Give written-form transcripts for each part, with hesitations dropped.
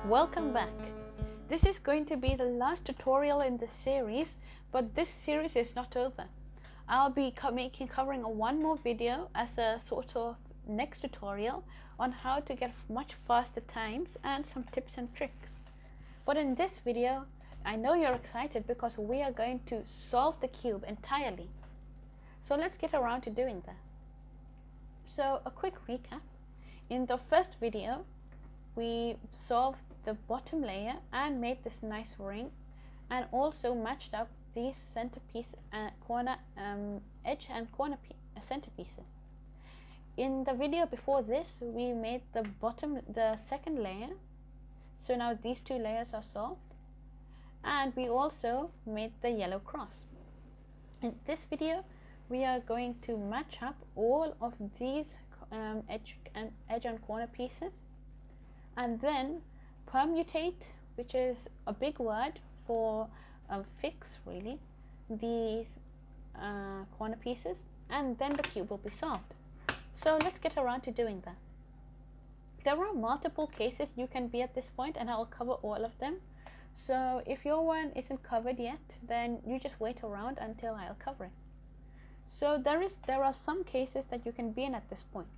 Welcome back. This is going to be the last tutorial in the series, but this series is not over. I'll be covering one more video as a sort of next tutorial on how to get much faster times and some tips and tricks. But in this video, I know you're excited because we are going to solve the cube entirely. So let's get around to doing that. So a quick recap. In the first video, we solved the bottom layer and made this nice ring, and also matched up these centerpiece corner edge and corner centerpieces. In the video before this, we made the second layer, so now these two layers are solved, and we also made the yellow cross. In this video, we are going to match up all of these edge and corner pieces, and then permutate, which is a big word for fix really, these corner pieces, and then the cube will be solved. So let's get around to doing that. There are multiple cases you can be at this point, and I will cover all of them. So if your one isn't covered yet, then you just wait around until I'll cover it. So there are some cases that you can be in at this point.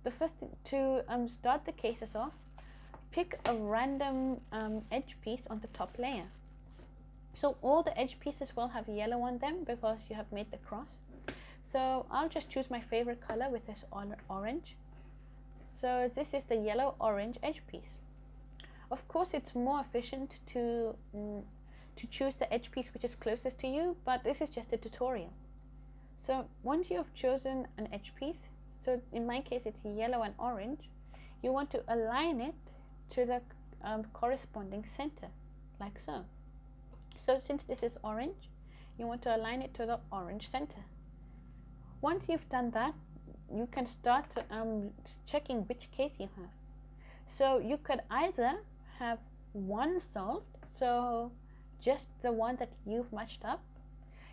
The first thing to start the cases off, pick a random edge piece on the top layer. So all the edge pieces will have yellow on them because you have made the cross. So I'll just choose my favorite color, with this orange. So this is the yellow orange edge piece. Of course, it's more efficient to choose the edge piece which is closest to you, but this is just a tutorial. So once you have chosen an edge piece, so in my case it's yellow and orange, you want to align it to the corresponding center, like so. So since this is orange, you want to align it to the orange center. Once you've done that, you can start checking which case you have. So you could either have one solved, so just the one that you've matched up.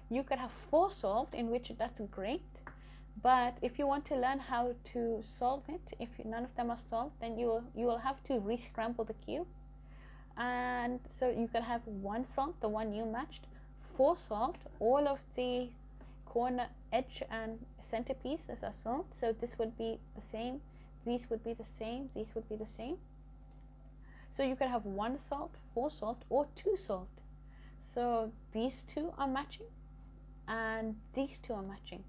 You could have 4 solved, in which that's great. But if you want to learn how to solve it, if none of them are solved, then you will have to re-scramble the cube. And so you can have 1 solved, the one you matched, 4 solved, all of the corner, edge and centerpieces are solved. So this would be the same, these would be the same, these would be the same. So you could have 1 solved, 4 solved, or 2 solved. So these two are matching and these two are matching.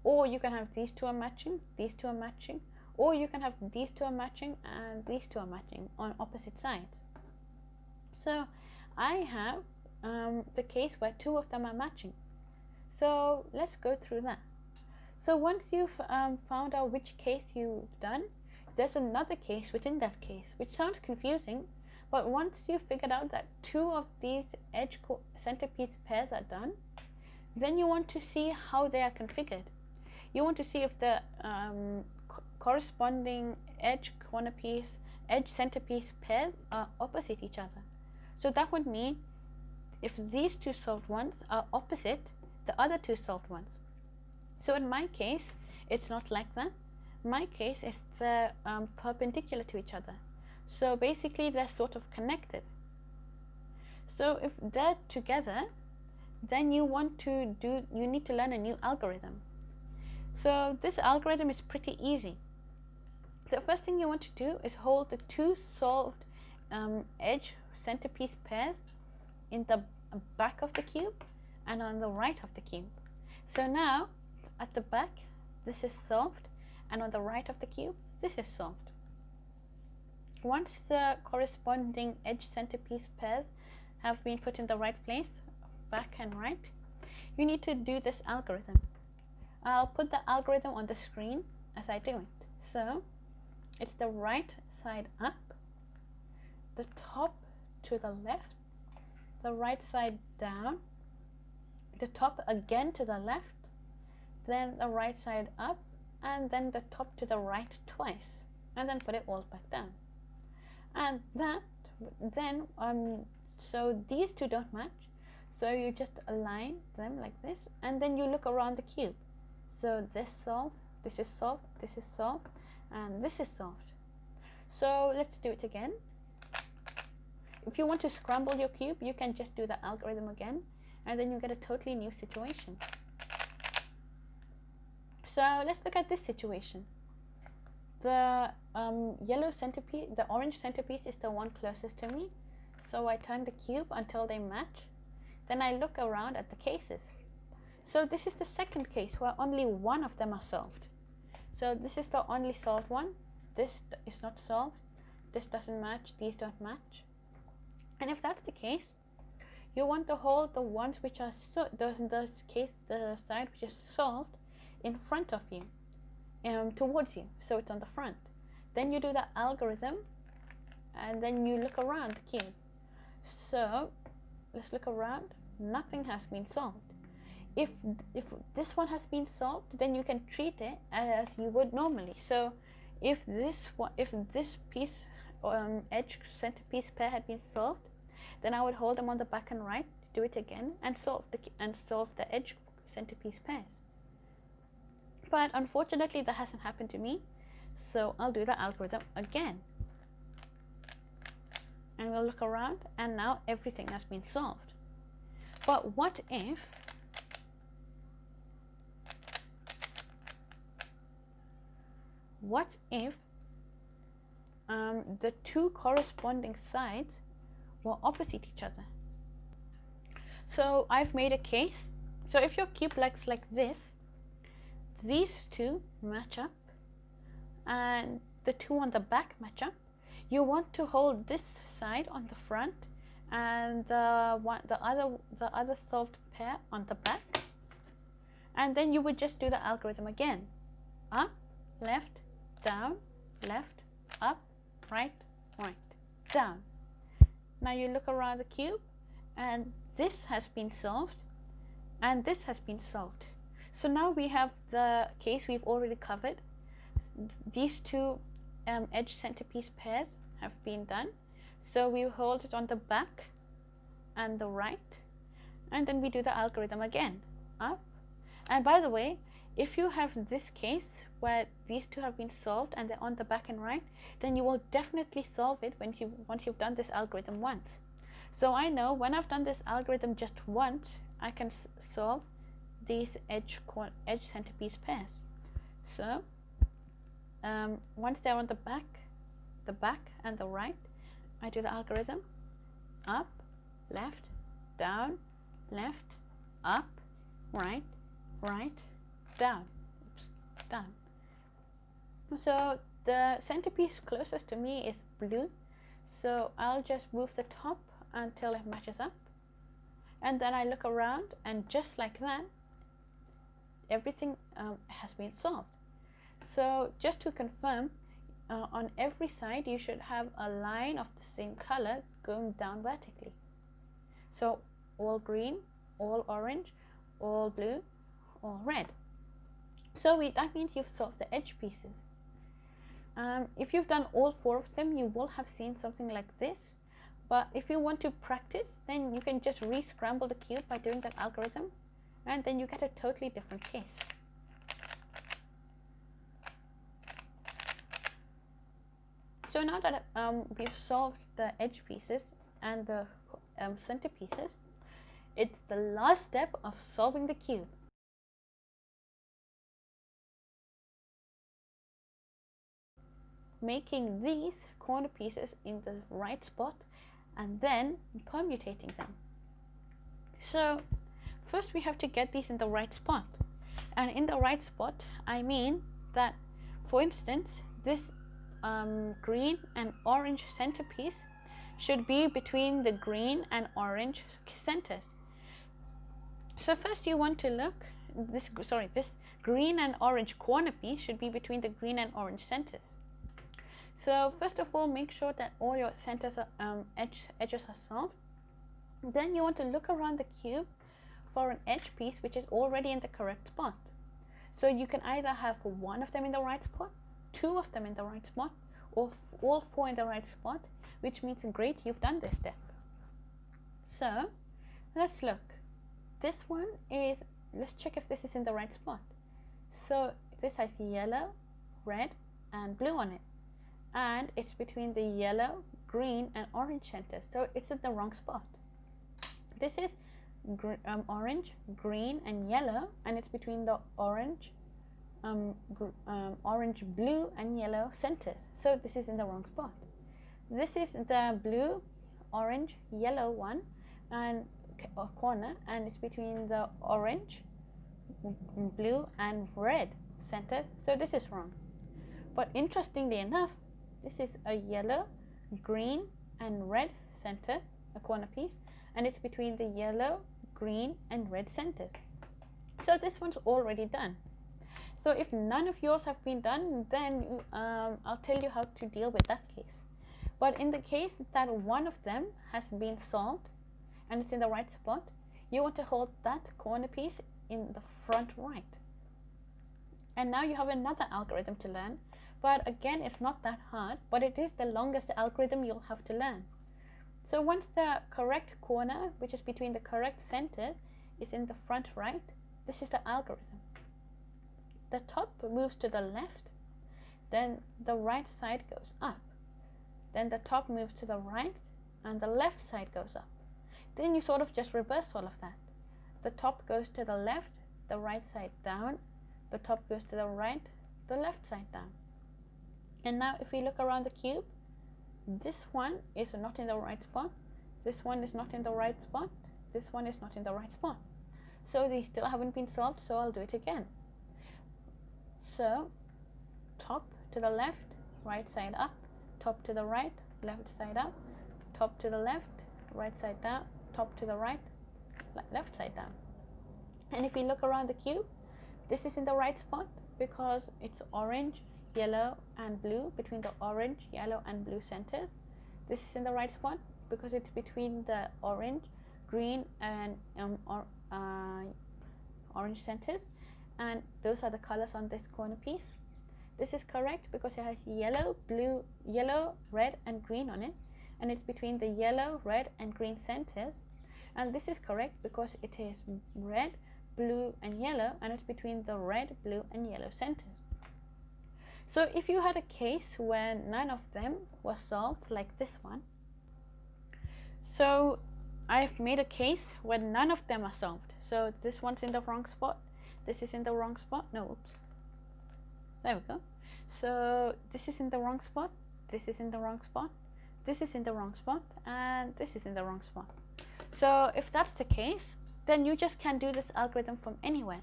Or you can have these two are matching, these two are matching, or you can have these two are matching and these two are matching on opposite sides. So I have the case where 2 of them are matching. So let's go through that. So once you've found out which case you've done, there's another case within that case, which sounds confusing, but once you've figured out that 2 of these edge centerpiece pairs are done, then you want to see how they are configured. You want to see if the corresponding edge centerpiece pairs are opposite each other. So that would mean if these 2 solved ones are opposite the other 2 solved ones. So in my case, it's not like that. My case is they're perpendicular to each other. So basically they're sort of connected. So if they're together, then you need to learn a new algorithm. So this algorithm is pretty easy. The first thing you want to do is hold the 2 solved edge centerpiece pairs in the back of the cube and on the right of the cube. So now at the back, this is solved, and on the right of the cube, this is solved. Once the corresponding edge centerpiece pairs have been put in the right place, back and right, you need to do this algorithm. I'll put the algorithm on the screen as I do it. So it's the right side up, the top to the left, the right side down, the top again to the left, then the right side up, and then the top to the right twice, and then put it all back down. And that then so these 2 don't match, so you just align them like this, and then you look around the cube. So this solved, this is solved, this is solved, and this is solved. So let's do it again. if you want to scramble your cube, you can just do the algorithm again, and then you get a totally new situation. So let's look at this situation. The yellow centerpiece, the orange centerpiece is the one closest to me. So I turn the cube until they match. Then I look around at the cases. So this is the second case where only one of them are solved. So this is the only solved one. This is not solved. This doesn't match. These don't match. And if that's the case, you want to hold the ones which are the side which is solved in front of you, towards you, so it's on the front. Then you do the algorithm, and then you look around the cube. So let's look around. Nothing has been solved. If this one has been solved, then you can treat it as you would normally. So if this piece, edge centerpiece pair had been solved, then I would hold them on the back and right, do it again, and solve the edge centerpiece pairs. But unfortunately, that hasn't happened to me, so I'll do the algorithm again. And we'll look around, and now everything has been solved. But what if the two corresponding sides were opposite each other? So I've made a case. So if your cube looks like this, these two match up, and the two on the back match up. You want to hold this side on the front, and the other solved pair on the back, and then you would just do the algorithm again: up, left, down, left, up, right, right, down. Now you look around the cube, and this has been solved, and this has been solved. So now we have the case we've already covered. These two edge centerpiece pairs have been done. So we hold it on the back and the right, and then we do the algorithm again: up. And by the way, if you have this case where these two have been solved and they're on the back and right, then you will definitely solve it once you've done this algorithm once. So I know when I've done this algorithm just once, I can solve these edge centerpiece pairs. So once they're on the back and the right, I do the algorithm: up, left, down, left, up, right, right, down. Oops, down. So the centerpiece closest to me is blue, so I'll just move the top until it matches up, and then I look around, and just like that, everything has been solved. So just to confirm, on every side you should have a line of the same color going down vertically. So all green, all orange, all blue, all red. So that means you've solved the edge pieces. If you've done all four of them, you will have seen something like this. But if you want to practice, then you can just re-scramble the cube by doing that algorithm, and then you get a totally different case. So now that we've solved the edge pieces and the center pieces, it's the last step of solving the cube. Making these corner pieces in the right spot and then permutating them. So first we have to get these in the right spot, and in the right spot I mean that, for instance, this green and orange centerpiece should be between the green and orange centers. So first you want to look, this green and orange corner piece should be between the green and orange centers. So first of all, make sure that all your centers are, edges are solved. Then you want to look around the cube for an edge piece which is already in the correct spot. So you can either have one of them in the right spot, two of them in the right spot, or all four in the right spot, which means great, you've done this step. So let's look. This one is, let's check if this is in the right spot. So this has yellow, red, and blue on it, and it's between the yellow, green, and orange centers. So it's in the wrong spot. This is orange, green, and yellow, and it's between the orange, orange, blue, and yellow centers. So this is in the wrong spot. This is the blue, orange, yellow one and corner, and it's between the orange, blue, and red centers. So this is wrong. But interestingly enough, this is a yellow, green, and red center, a corner piece, and it's between the yellow, green, and red centers. So this one's already done. So if none of yours have been done, then I'll tell you how to deal with that case. But in the case that one of them has been solved and it's in the right spot, you want to hold that corner piece in the front right. And now you have another algorithm to learn, but again, it's not that hard, but it is the longest algorithm you'll have to learn. So once the correct corner, which is between the correct centers, is in the front right, this is the algorithm. The top moves to the left, then the right side goes up. Then the top moves to the right, and the left side goes up. Then you sort of just reverse all of that. The top goes to the left, the right side down, the top goes to the right, the left side down. And now if we look around the cube, this one is not in the right spot, this one is not in the right spot, this one is not in the right spot. So these still haven't been solved, so I'll do it again. So top to the left, right side up, top to the right, left side up, top to the left, right side down, top to the right, left side down. And if we look around the cube, this is in the right spot because it's orange, yellow, and blue between the orange, yellow, and blue centers. This is in the right spot because it's between the orange, green, and orange centers, and those are the colors on this corner piece. This is correct because it has yellow, blue, yellow, red, and green on it, and it's between the yellow, red, and green centers. And this is correct because it is red, blue, and yellow, and it's between the red, blue, and yellow centers. So if you had a case where none of them was solved, like this one, so I've made a case where none of them are solved. So this one's in the wrong spot, this is in the wrong spot, no, oops, there we go. So this is in the wrong spot, this is in the wrong spot, this is in the wrong spot, and this is in the wrong spot. So if that's the case, then you just can do this algorithm from anywhere.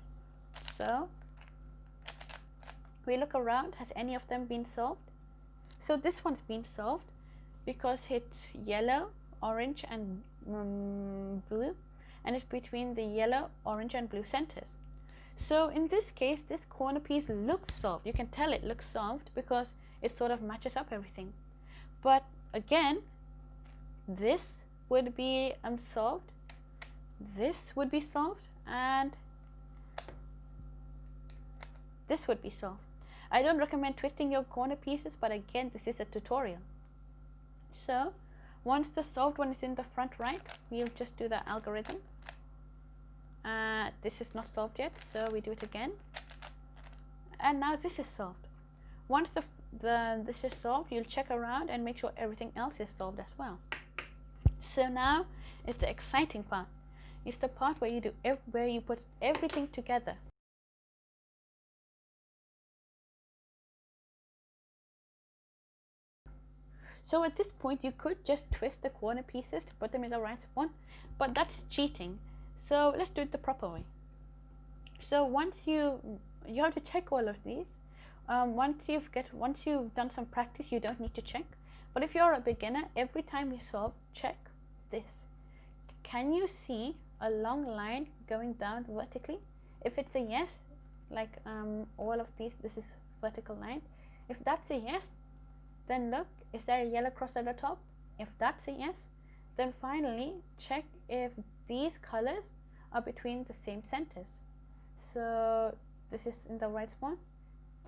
So we look around, has any of them been solved? So this one's been solved because it's yellow, orange, and blue, and it's between the yellow, orange, and blue centers. So in this case, this corner piece looks solved. You can tell it looks solved because it sort of matches up everything. But again, this would be solved, this would be solved, and this would be solved. I don't recommend twisting your corner pieces, but again, this is a tutorial. So once the solved one is in the front right, we'll just do the algorithm. This is not solved yet, so we do it again. And now this is solved. Once this is solved, you'll check around and make sure everything else is solved as well. So now is the exciting part. It's the part where you put everything together. So at this point, you could just twist the corner pieces to put them in the right spot, but that's cheating. So let's do it the proper way. So once you have to check all of these. Once you've done some practice, you don't need to check. But if you're a beginner, every time you solve, check this. Can you see a long line going down vertically? If it's a yes, like all of these, this is vertical line. If that's a yes, then look, is there a yellow cross at the top? If that's a yes, then finally check if these colors are between the same centers. So this is in the right spot,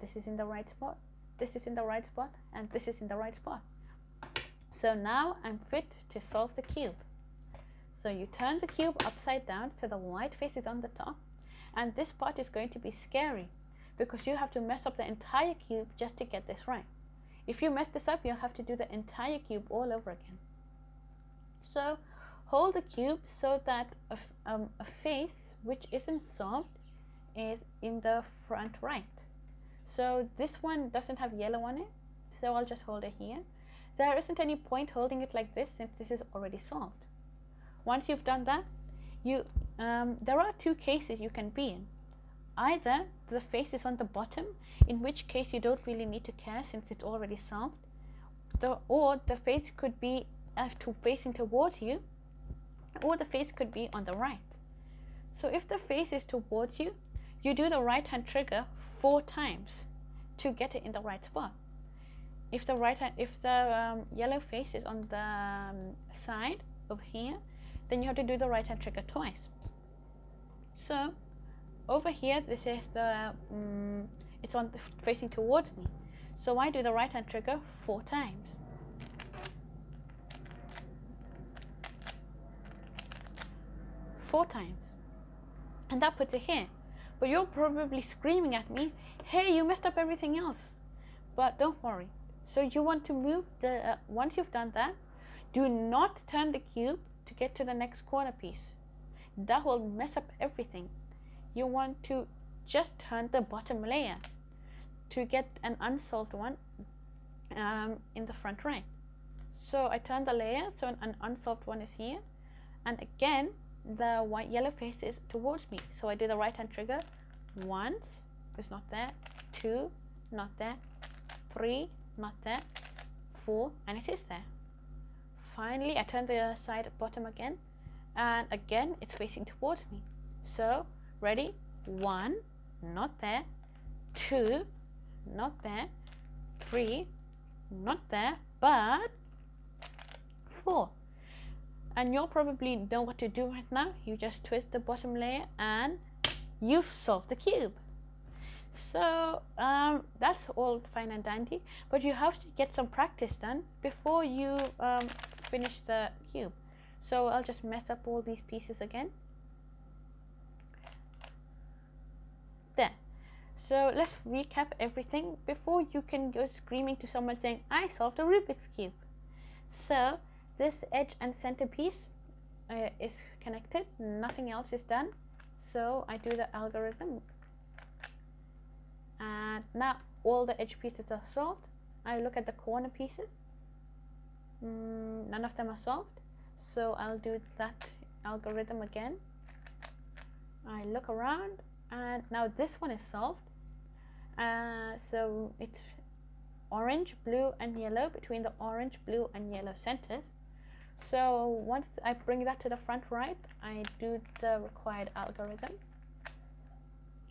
this is in the right spot, this is in the right spot, and this is in the right spot. So now I'm fit to solve the cube. So you turn the cube upside down so the white face is on the top, and this part is going to be scary because you have to mess up the entire cube just to get this right. If you mess this up, you'll have to do the entire cube all over again. So hold the cube so that a face which isn't solved is in the front right. So this one doesn't have yellow on it, so I'll just hold it here. There isn't any point holding it like this since this is already solved. Once you've done that, there are two cases you can be in. Either the face is on the bottom, in which case you don't really need to care since it's already solved, or the face could be facing towards you, or the face could be on the right. So if the face is towards you, you do the right hand trigger 4 times to get it in the right spot. If the yellow face is on the side over here, then you have to do the right hand trigger twice. So over here, this is it's facing towards me, so I do the right hand trigger 4 times. And that puts it here. But you're probably screaming at me, hey, you messed up everything else. But don't worry. So you want to move once you've done that, do not turn the cube to get to the next corner piece. That will mess up everything. You want to just turn the bottom layer to get an unsolved one in the front right. So I turn the layer so an unsolved one is here, and again the yellow face is towards me, so I do the right hand trigger once, it's not there, 2, not there, 3, not there, 4, and it is there. Finally I turn the side bottom again, and again it's facing towards me. So ready, 1, not there, 2, not there, 3, not there, but 4. And you'll probably know what to do right now. You just twist the bottom layer and you've solved the cube. So that's all fine and dandy, but you have to get some practice done before you finish the cube. So I'll just mess up all these pieces again. There. So let's recap everything before you can go screaming to someone saying, I solved a Rubik's Cube. So this edge and center piece is connected, nothing else is done. So I do the algorithm, and now all the edge pieces are solved. I look at the corner pieces, none of them are solved, so I'll do that algorithm again. I look around, and now this one is solved. So it's orange, blue and yellow between the orange, blue and yellow centers. So once I bring that to the front right, I do the required algorithm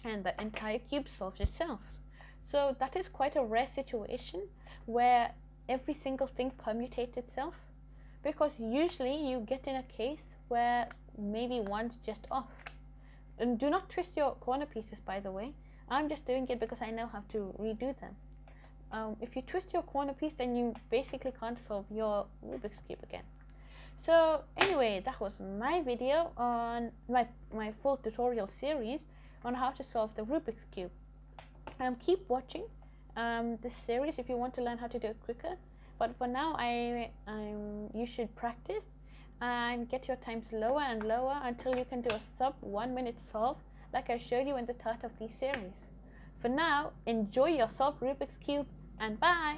and the entire cube solves itself. So that is quite a rare situation where every single thing permutates itself, because usually you get in a case where maybe one's just off. And do not twist your corner pieces, by the way. I'm just doing it because I know how to redo them. If you twist your corner piece, then you basically can't solve your Rubik's Cube again. So anyway, that was my video on my full tutorial series on how to solve the Rubik's Cube. Keep watching this series if you want to learn how to do it quicker. But for now, you should practice and get your times lower and lower until you can do a sub 1 minute solve like I showed you in the start of these series. For now, enjoy your solved Rubik's Cube and bye!